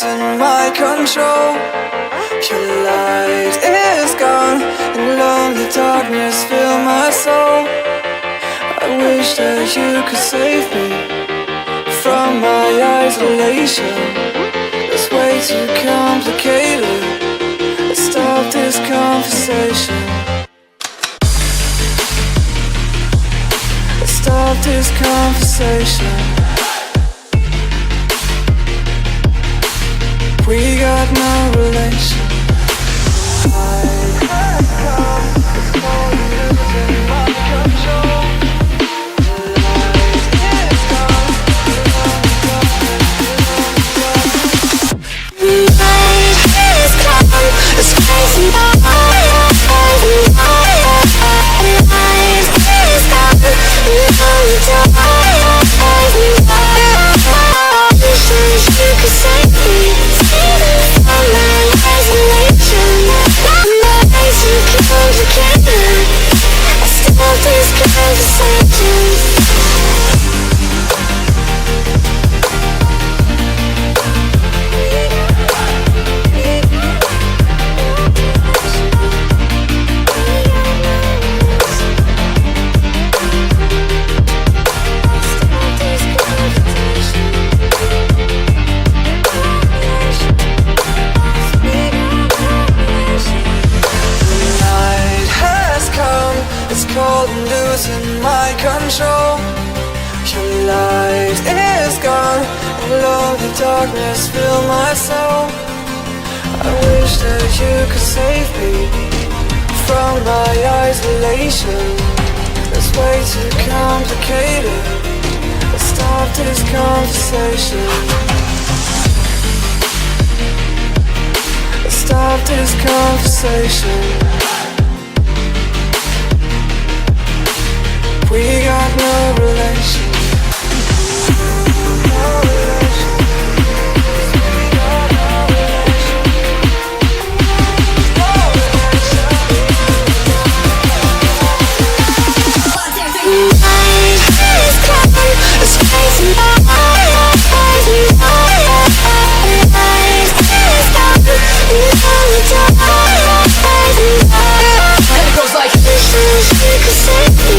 losing my control. Your light is gone, and lonely darkness fill my soul. I wish that you could save me from my isolation. It's way too complicated. Let's stop this conversation. Let's stop this conversation. We got no relation. I have come, it's called losing my control. It's crazy, you could save me from my isolation. My ways are complicated. I stop this conversation. Losing my control. Your light is gone, and lonely darkness fill my soul. I wish that you could save me from my isolation. It's way too complicated. Let's stop this conversation. Let's stop this conversation. We got no relation. No relation. We got no relation. No relation. It's crazy. And it goes like this. You could save me.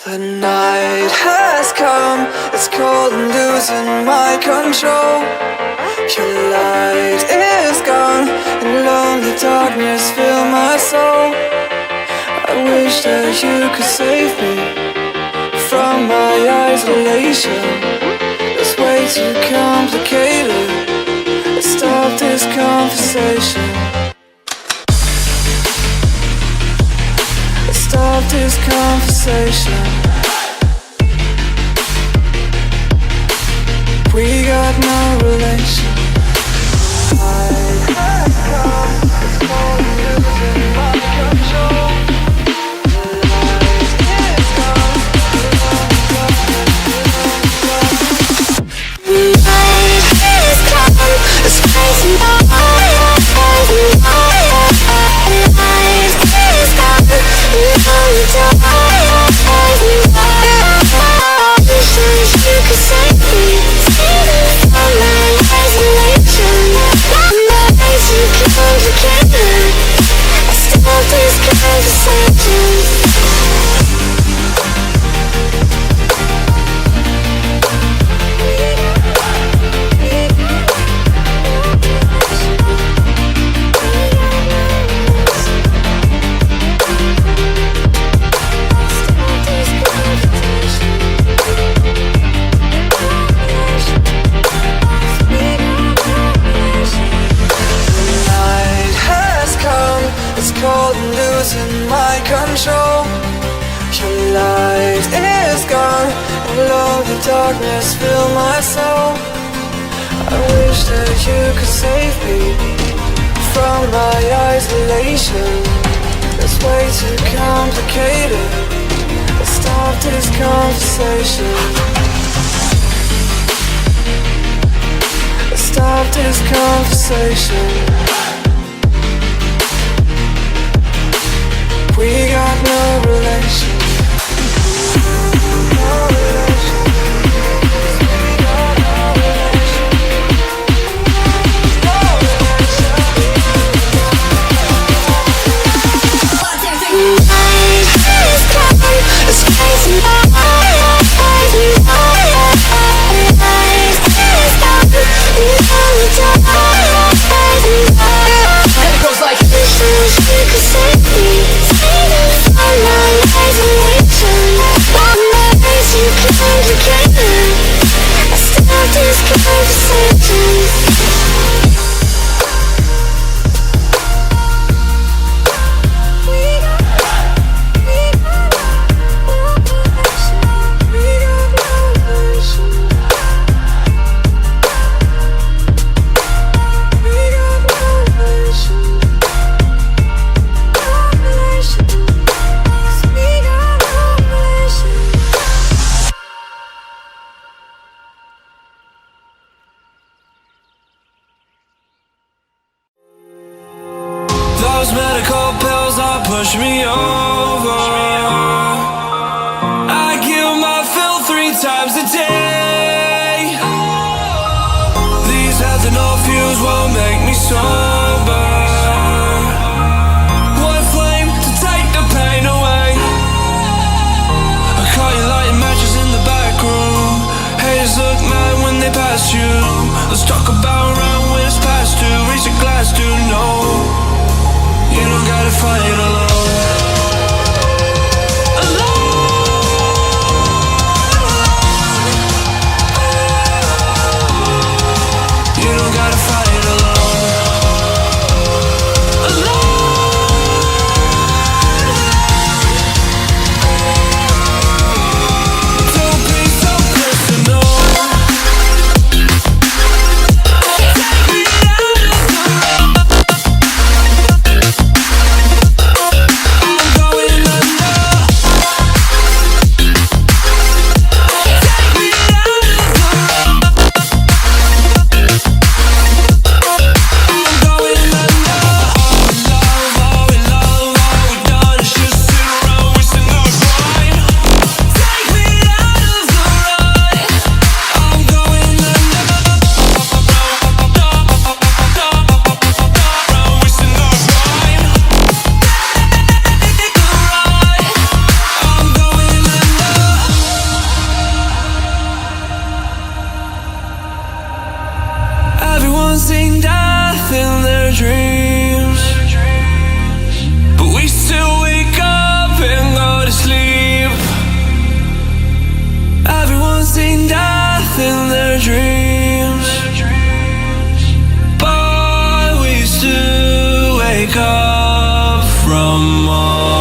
The night has come, it's cold and losing my control. Your light is gone, and lonely darkness fill my soul. I wish that you could save me from my isolation. It's way too complicated. Let's stop this conversation. Stop this conversation. We got no relation. I have come, it's called losing my control. It's crazy. You could save me from my isolation. it's cold and losing my control. Your light is gone, and lonely darkness fill my soul. I wish that you could save me from my isolation. It's way too complicated. Let's stop this conversation. Let's stop this conversation. We got no relation. No relation. We got no relation. No relation. It's cold, it's crazy. And it goes like this. You could save me from my isolation. All my ways you complicated. Let's start this conversation. Those medical pills are push me over. I kill my fill 3 times a day. These ethanol fumes won't make me sober. One flame to take the pain away. I caught you lighting matches in the back room. Haters look mad when they pass you. Let's talk about around when it's past due. Raise a glass to know you don't gotta fight alone. You don't gotta fight alone. Don't be so personal. Everyone's seen death in their dreams, but we still wake up and go to sleep. Everyone's seen death in their dreams, but we still wake up from all